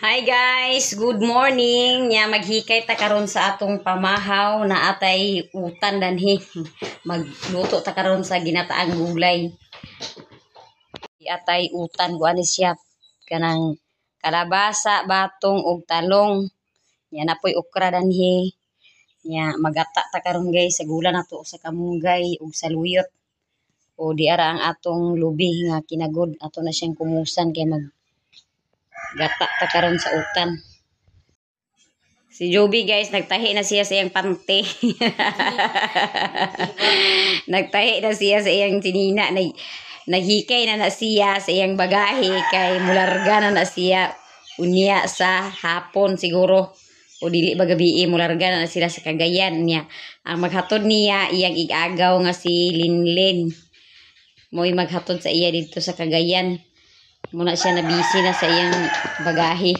Hi guys, good morning. Nya maghikay ta karon sa atong pamahaw na atay utan danhi. Magluto ta karon sa ginataang gulay. Atay utan guani siya kanang kalabasa, batong ug talong. Nya napoy okra danhi. Nya magata ta karon guys sa gula nato sa kamunggay ug saluyot. O di ara ang atong lubi nga kinagod ato na siyang kumusan kay gata ta karon sa utan. Si Joby guys, nagtahi na siya sa iyang pante. Nagtahi na siya sa iyang tinina. Naghikay na siya sa iyang bagahe kay mularga na siya unya sa hapon siguro. O dili ba gabi mularga na sila sa Cagayan niya. Ang maghatod niya iyang igagaw nga si Linlin. Mo'y maghatod sa iya dito sa Cagayan. Muna siya na busy na sa iyang bagahe.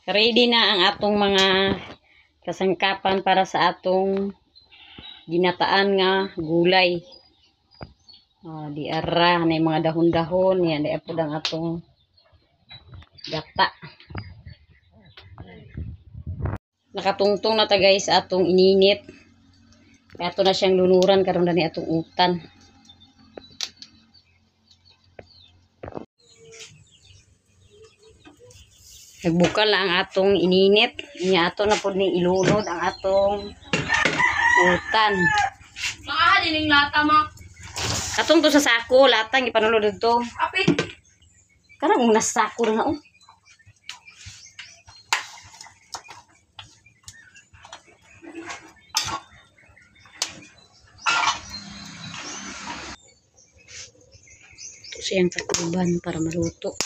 Ready na ang atong mga kasangkapan para sa atong ginataan nga gulay. Di ara na mga dahon-dahon yan, di apod ang atong gata. Nakatungtong na ta guys atong ininit. Kaya ato na siyang lunuran karon na ni atong utan. Nagbukal na ang atong ininit. Inya ato na po ning ilunod ang atong utan. Dining lata mo. Atong to sa sako, latang ipanulod dito. Apit. Karang una sako na oh. Ito siyang takuban para maluto.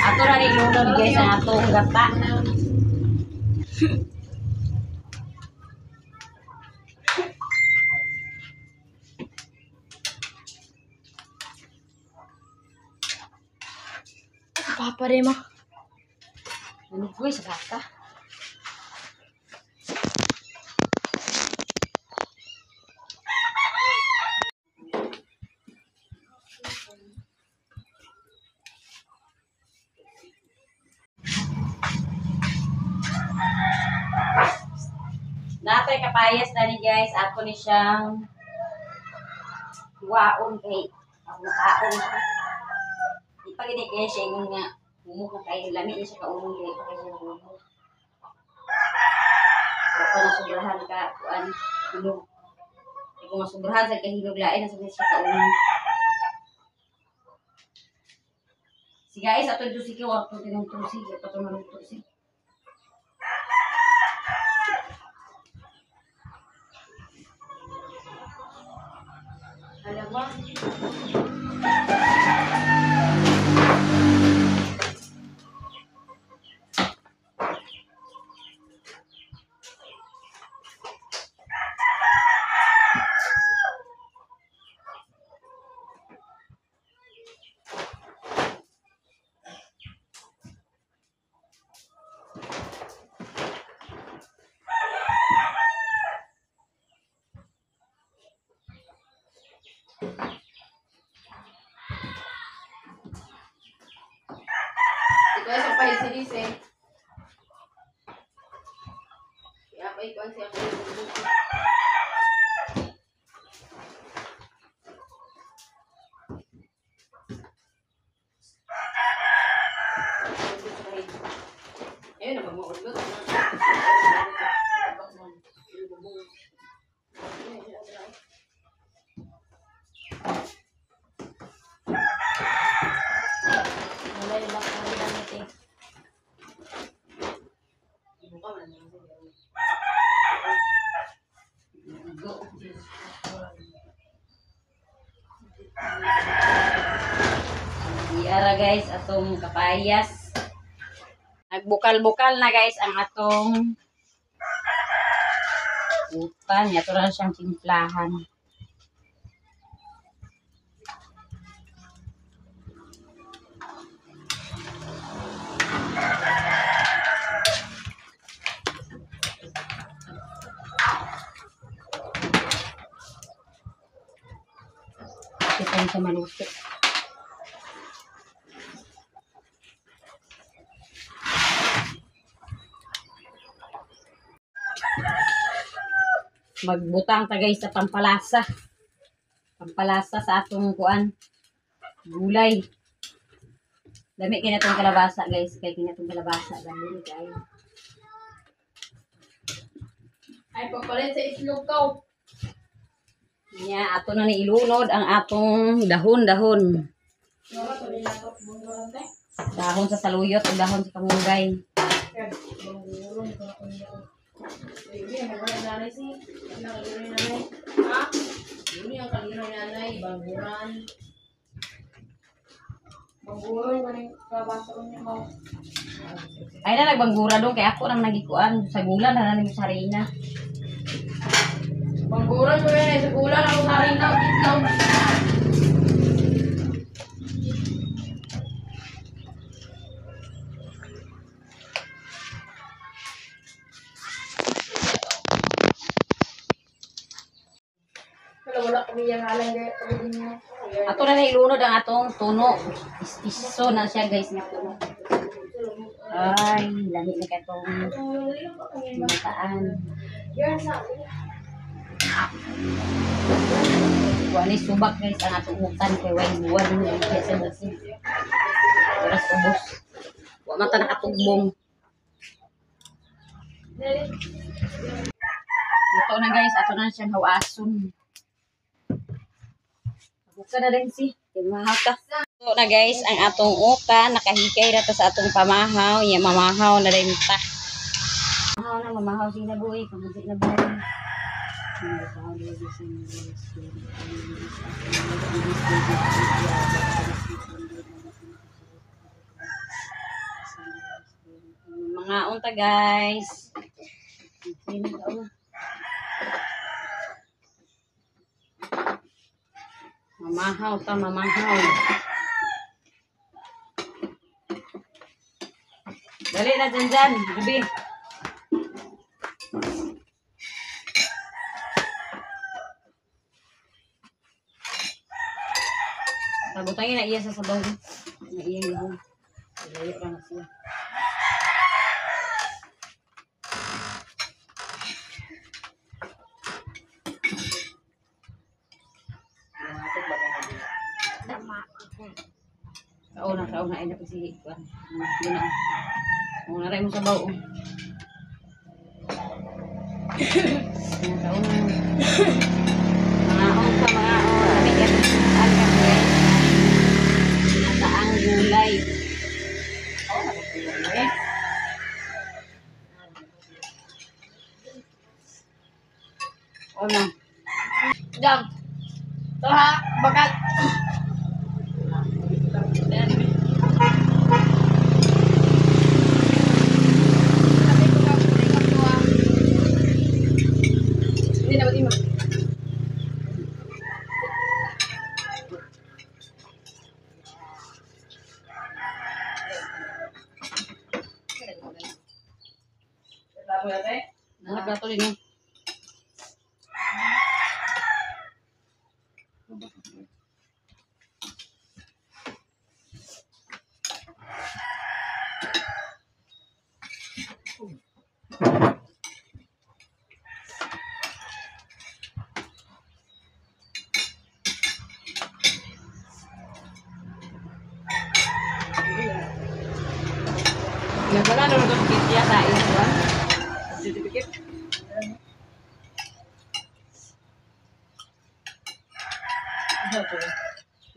Ato na rin lunod guys ang atong gata. Papa rin mo. Ano ko sa gata? Natay kapayas na ni guys. Ako ni siyang waon kay ang nakaon. Di pa gini kaya siya yung nga humuk na kayo. Lami niya siya kaunong kaya pa kaya siya humuk. Kung nasubrahan ka, kuan, hinog. Kung nasubrahan sa kahinog lain, nasa siya kaunong. Si guys, ato ito si Kiwak, ito tinutong siya, ito maluto siya. Alam mo? Ito sa pahisilis eh. Kaya pa ikuan siya ko. Ayun na mag-uudlot. Mulai lang ko rin ang ito. Iara guys, atong kapayas. Nagbukal-bukal na guys ang atong utan. Ito na siyang timplahan. Ito pa sa maluto. Magbutang ta guys sa pampalasa. Pampalasa sa atong kuan. Gulay. Dami kaya itong kalabasa guys. Kaya kaya itong kalabasa. Dami kayo. Ay, papalit sa itlog ko. Nya ato na ni ilunod ang atong dahon-dahon. Nora, tuloy na ito. Bungurong tayo. Dahon sa saluyot o dahon sa kamunggay. Yan. Bungurong ko. Hindi, magwala nanay si. Ano ang kalinoy nanay? Ha? Yun yung kalinoy nanay. Bangguran. Bangguran ko rin kabasa ko niya mo. Ay na nagbanggura doon kay ako nang nagikuan sa gulan na nang sa harina. Bangguran ko yan eh. Sa gulan ako sa rin na. Itlog. Wala kami yung halang gaya. Ato na ilunod ang atong tuno. Iso na siya guys nga tuno. Ay, lami na katong mataan. Wala subak guys ang atong utan kay way buwan ni sa basin. Oras ubos. Wa man ta nakatugbong. Ito na guys, ato na siyang hawason. Buksan na rin si. Mahaw ka. Ito na guys, ang atong utan. Nakahikay na to sa atong pamahaw. Yan, mamahaw na rin ta. Mamahaw siya na buhay. Kamuzik na buhay. Mga unta guys. Sino ka mamahaw ta, mamahaw. Dali na dyan, gabi. Tabutangin na iya sa sabaw. Na iya yung layo lang na siya. Kauna ay napasili ko. Yun na. Muna rin mo sa baw. Kauna. Mga ka, mga kami yan. Saan kami? Nataang gulay. Ano? Jam. Ito ha, bakat. Hindi na ba Anak na to din eh. Nagwala na ito kit yata ito. Certificate.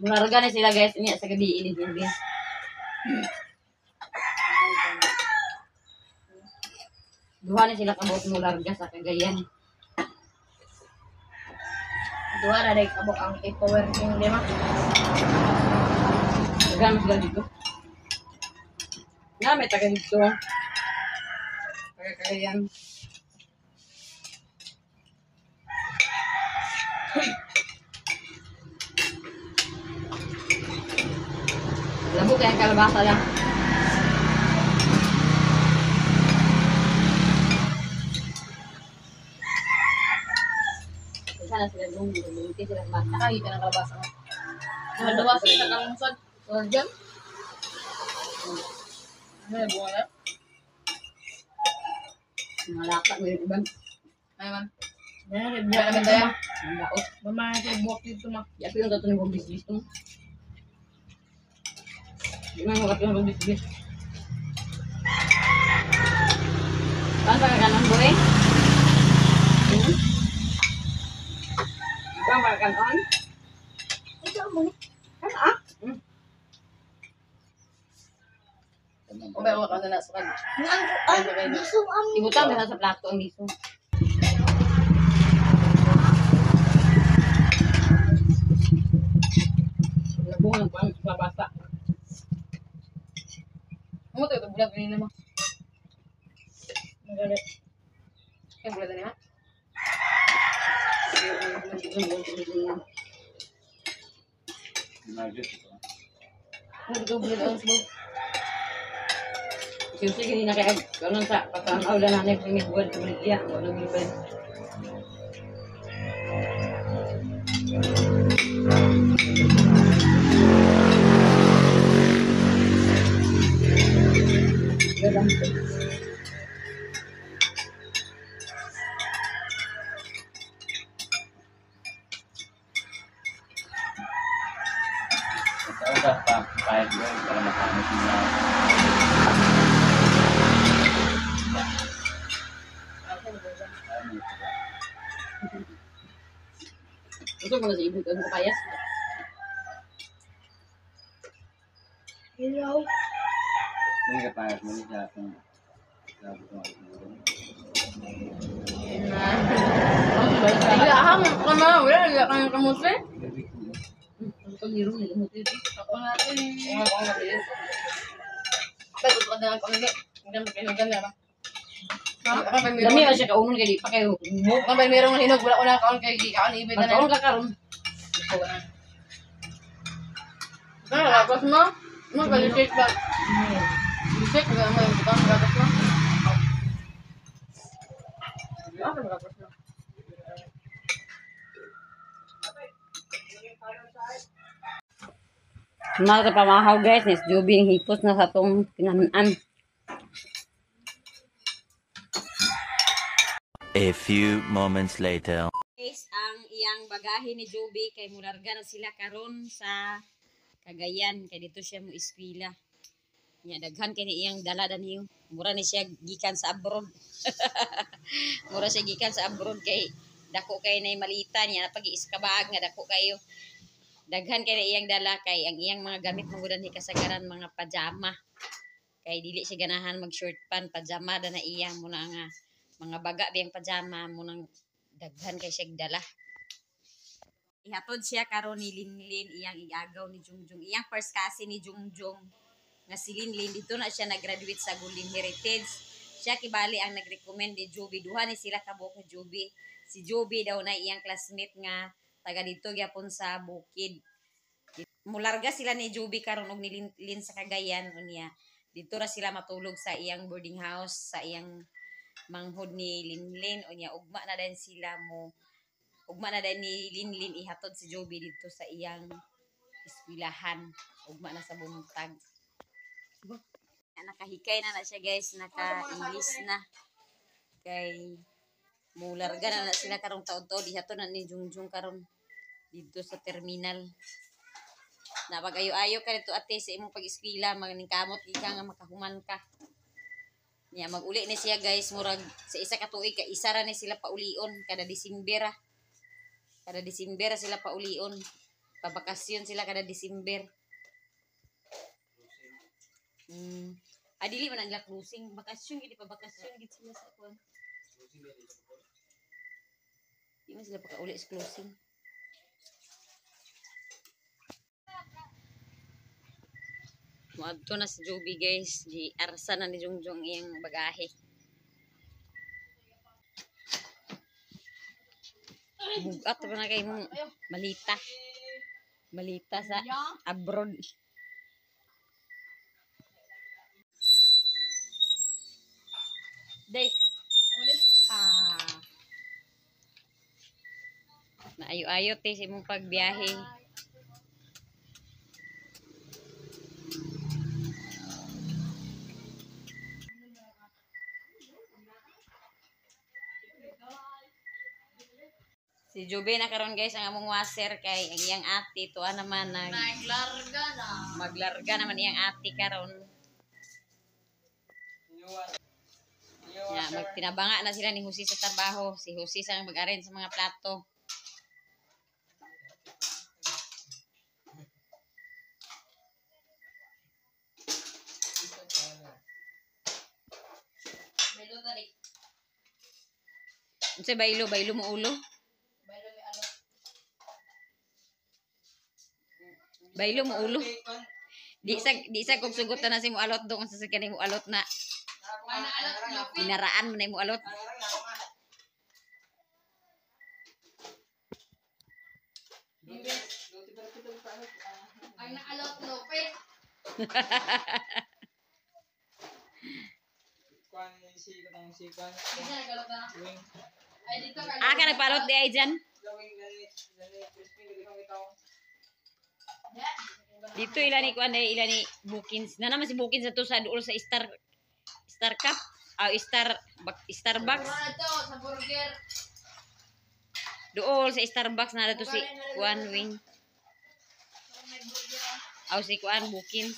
Mularga na sila guys. Ini sa gabi ini guys. Duha na sila kabot mularga sa Cagayan. Dua na rin kabok ang paperworking lima. Tagaan sila dito. Nga may taga dito. Taga Cagayan. Labo kaya kalabasa lang. Sana sila lungi sila mata. Nakakita ng kalabasa mo. Dalawa sila kalungsod. So, dyan. Ano yung bunga na? Mga laka mo yung ibang. Ano man? Yan, buwak naman tayo. Ang laot. Mamahan tayo buwak dito ma. Yapi yung tato ng bumbis-bis mo. Di man mo kapi ng bumbis-bis. Saan pa kakanon boy? Saan pa kakanon? Ikaw mo ni. Kan ah? O ba ka na sa kanya? Ibutang na sa plato ang liso. Labong ng pang basta. Ano to? Ito bulat kanina mo. Ang galit. Yung bulat na Ano ito bulat ang sabog? Sige hindi na kaya kanon sa patanaw lang nanay pingit buwan tulig iya wala mi ben. Dalam Udah pak, kayak gue kalau makan semua. Gusto mo na sa ibig ang kapayas. Hello. Ini kayak mau jatuh. Wala ahang kama, wala kang kamuti. Ang pagirong ni gamot ito. Ako natin. Nga ko nga bilis. Pero ito na ako nila. Ang ganda ba? Dami ba siya kaunon kay di pa kayo. Ang ba merong hinog wala ko na kaon kay kaon ibig na. Magkaon ka karon. Tapos mo, mo balik ba? Check ba mo yung butang gatas mo? Ano ba gatas mo? Mga pamahaw guys, nis Joby ang hipos na sa tong tinanan. A few moments later. Guys, ang iyang bagahe ni Joby kay mularga na sila karon sa Cagayan kay dito siya mo eskwela. Nya daghan kay ni iyang dala niyo. Mura ni siya gikan sa abroad. Mura siya gikan sa abroad kay dako kay nay malita niya pag-iiskabag nga dako kayo. Daghan kay na iyang dala kay ang iyang mga gamit mangudan ni kasagaran mga pajama. Kay dili siya ganahan mag short pant pajama da na iyang mo na nga mga baga biyang pajama mo nang daghan kay siya dala. Ihatod siya karon ni Linlin iyang igagaw ni Jungjung. Iyang first cousin ni Jungjung nga si Linlin dito na siya nag-graduate sa Golden Heritage. Siya kibali ang nag-recommend ni Joby. Duha ni sila kabuk ni Joby. Si Joby daw na iyang classmate nga taga dito gyapon sa Bukid. Mularga sila ni Joby karon og ni Linlin sa Cagayan unya. Dito ra sila matulog sa iyang boarding house sa iyang manghod ni Linlin unya ugma na din sila mo ugma na din ni Linlin ihatod si Joby dito sa iyang eskwelahan ugma na sa buntag. Nakahikay na siya guys, naka-English na kay mularga na sila karong taon-taon ihatod na ni Jungjung karon dito sa terminal. Napag-ayo-ayo ka dito ate sa imong pag-eskwela maganing kamot ika nga makahuman ka. Nya mag-uli ni siya guys murag sa isa ka tuig ka isa ra ni sila paulion kada Disyember. Kada Disyember sila paulion. Pabakasyon sila kada Disyember. Dili man nila cruising, bakasyon gid pa bakasyon gid sila sa kuan. Di man sila pakauli sa closing. Moadto na si Joby guys, di arsa na ni Jungjung iyang bagahe. Bugat pa na kay mong malita. Malita sa abroad. Day. Naayo-ayo te sa imong pagbiyahe. Si Jube na karon guys ang among washer kay ang iyang ate tuwa naman Naglarga na. maglarga naman iyang ate karon. Ya, magtinabanga na sila ni Jose sa trabaho. Si Jose sa mag-arrange sa mga plato. Melo tadi. Unsay baylo mo ulo? Melo may alot. Baylo mo ulo. Di sa kog sugot na si mo alot doon sa sakyan mo alot na. Ana alot no. Pinaraan mo na mo alot. Ang naalot lupit. Isa nagalot na. Ay dito ka. Ka nagpalot di ay dyan. Dito ilan ni kuan ilan ni Bookings. Na naman si Bookings na to sa duol sa Star Cup. Starbucks. Ano to sa burger. Duol sa Starbucks na to si kuan wing. May burger. Aw si kuan Bookings.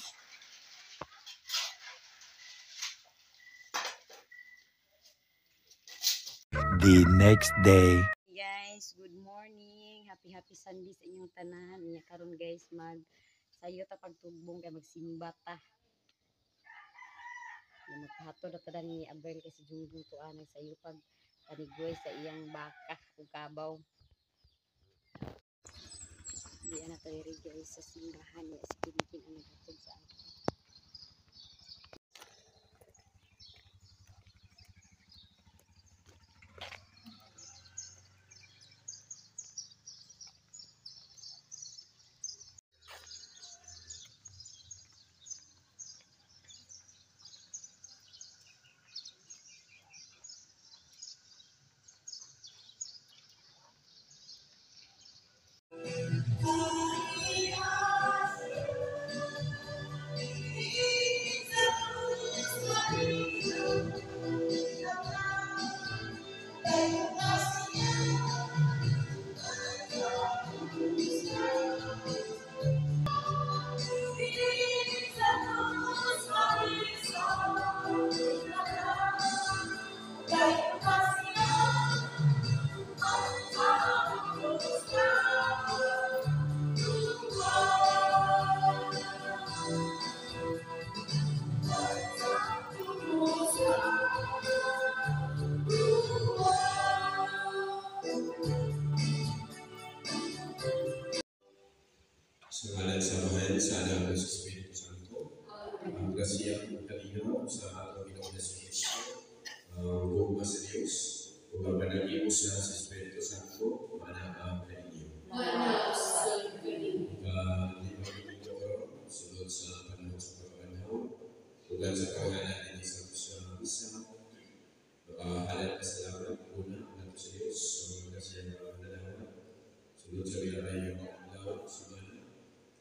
The next day. Guys, good morning. Happy Sunday sa inyong tanan. Nya karon guys sayo ta pagtugbong kay magsimba ta. Na magpahatod na tada ni Abel kasi Junjun to sayo pag panigoy sa iyang baka ug kabaw. Di ana ta diri guys sa simbahan ya si Pinkin ang naghatod sa ato. Sa ngalan sa Mahal, sa Anak at sa Espiritu Santo, ang kasiyang kalinaw sa atong Pinoong Yesu Cristo, ang gugma sa Diyos, kung ang panag-iwas sa Espiritu Santo, manakang kaninyo. Limang minuto karon, sunod sa panahon sa pagkabanhaw, tugan sa kawangan natin sa Misa, halat pasalamat, una, nato sa Diyos, sa mga kasiyang pananawa, sunod sa bilaray yung mga sunod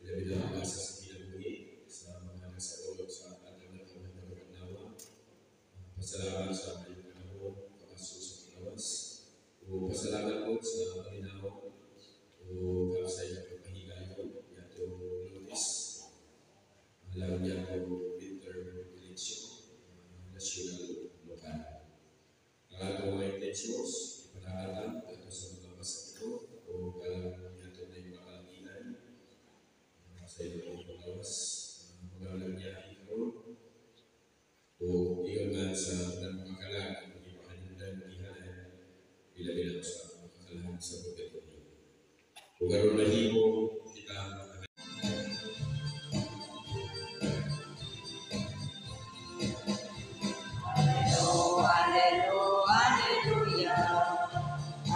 bila-bila basa sa kinabuhi sa mga nasa ulog sa ating natawag na pagkanawa. Pasalamat sa kanyang panahon, pakaso sa pinawas. O pasalamat po sa palinaw o sa iyong pagpahigayo. Yato notice. Alam niya po Peter Valencia, national lokal. Ang atong mga intensyon, ipanakalan ato sa mga masakito o kalang yato na yung makalanginan sa iyong pagkawas, magalang niya ikaw, o iyon nga sa pagkakalaan, pag-ipahanindan, ihanan, bila-bila sa pagkakalaan sa pagkakalaan. Kung gano'n na himo, kita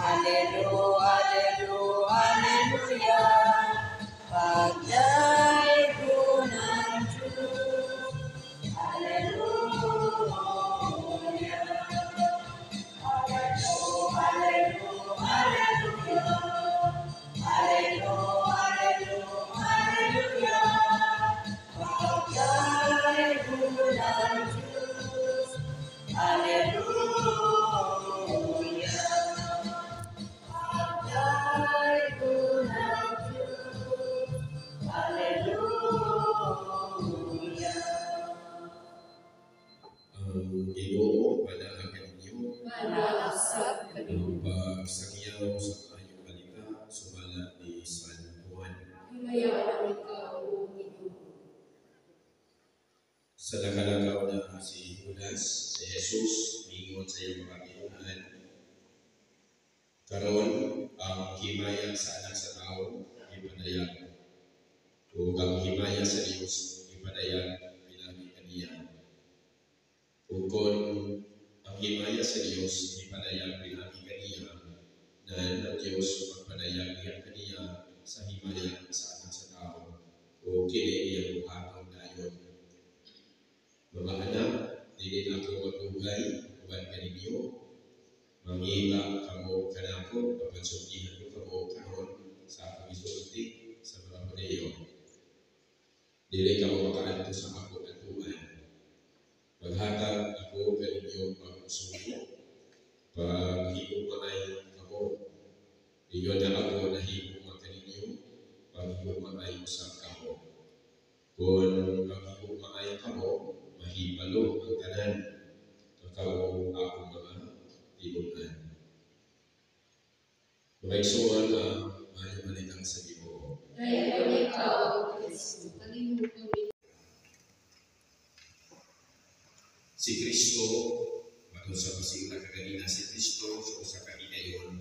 Hallelujah. sa iyong Panginoon. Karon ang himaya sa anak sa tao ipadayag. O ang himaya sa Dios ipadayag pinagi kaniya. O kung ang himaya sa Dios ipadayag pinagi kaniya, na ang Dios magpadayag niya kaniya sa himaya sa anak sa tao. O kini iyang buhaton dayon. Mga anak, dili ako magugay uban kaninyo. Mangita kamo kanako, papansultihan ko kamo karon sa akong isulti sa mga Hudiyo. Dili kamo makaadto sa ako katuan. Maghatag ako kaninyo pag-usugo, paghigugmay kamo. Inyo na ako nahigugma kaninyo, paghigugmay usab kamo. Kung paghigugmay kamo, mahibalo ang tanan. Kakaw ako mga tibunan. Magsuon na ayaw malitang sa Ginoo. Si Kristo, matod sa pasigla kaganina, si Kristo sa usa ka higayon,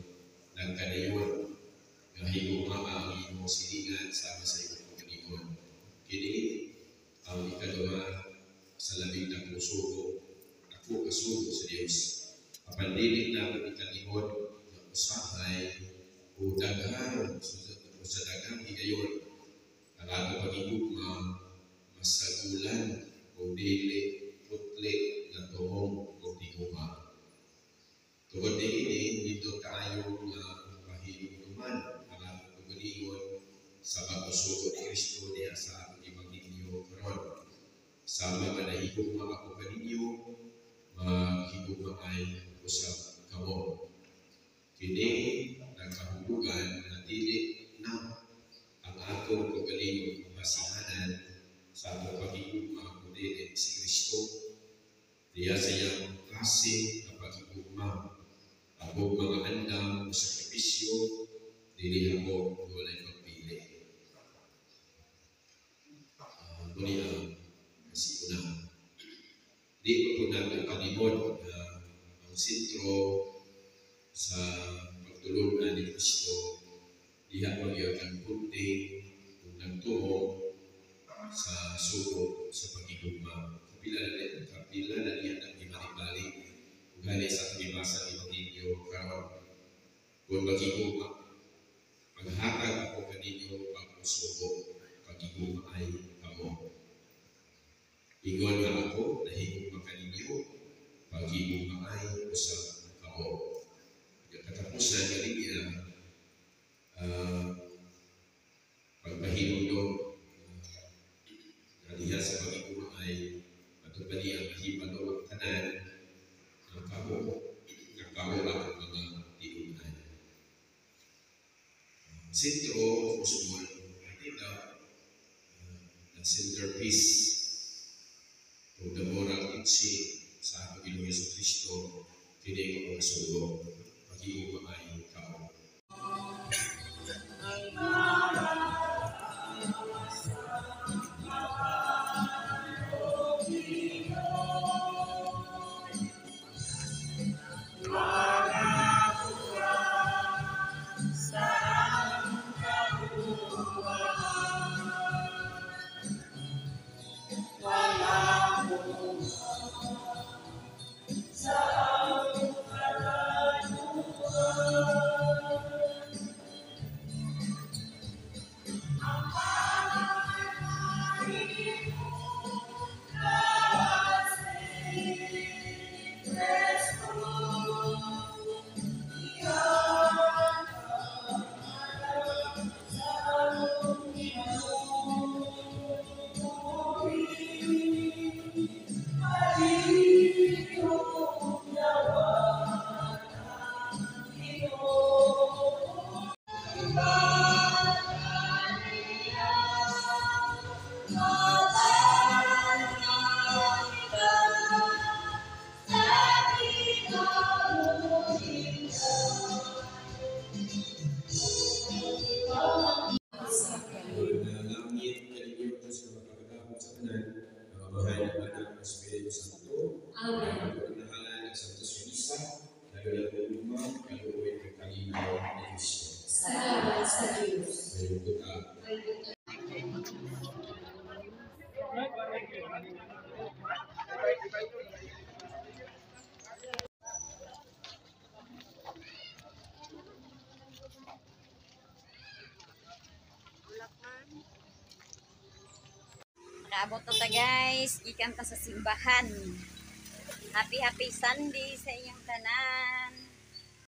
nagkadayon, nga higugma ang imong silingan sama sa imong pagkalingon. Kini ang ikaduha sa labing na puso ako kasugo sa Dios. Papandinig na ang ikalimod na usahay o daghang sa daghang higayon ang ato pagigugma masagulan o dili putli na tuhong o tiguma. Tungod ini dito tayo nga mahigugman ang ato pagkalingon sa pagsugo ni Kristo niya sa atong ebanghelyo karon. Sama nga nahigugma ako kaninyo, maghigugma ay usab kamo. Kini nagkahudugan na dili na ang atong pagalingon masihanan sa atong paghigugma kundi si Kristo. Diya sa iyang klase na paghigugma, ang mga andam o sakripisyo, dili ako walay pagpili. Muli ang kasi una, di ko po natin kalimod na ang sentro sa pagtulungan ni Kristo diha magyagang kunti kung nagtuo sa sugo sa pagigugma. Kapila na niya ng ibalik-balik kung gani sa pagibasa ni Ebanghelyo karon. Kung magigugma, maghatag ako kaninyo pag-usugo, pagigugma ay kamo. Ingon nga ako, nahigugma kaninyo, paghigugma ay usab kamo. Katapusan nga niya, pagpahinulong diha sa paghigugma ay matupad niya ang mahibalo ang tanan ng kamo ang mga tinunan. Sentro o sumun, ito ang centerpiece o the moral teaching sa ating Panginoon Jesucristo, kini ko ang sugo, paghigugma ay kamo. Naabot na ta guys, gikan ta sa simbahan. Happy Sunday sa iyong tanan.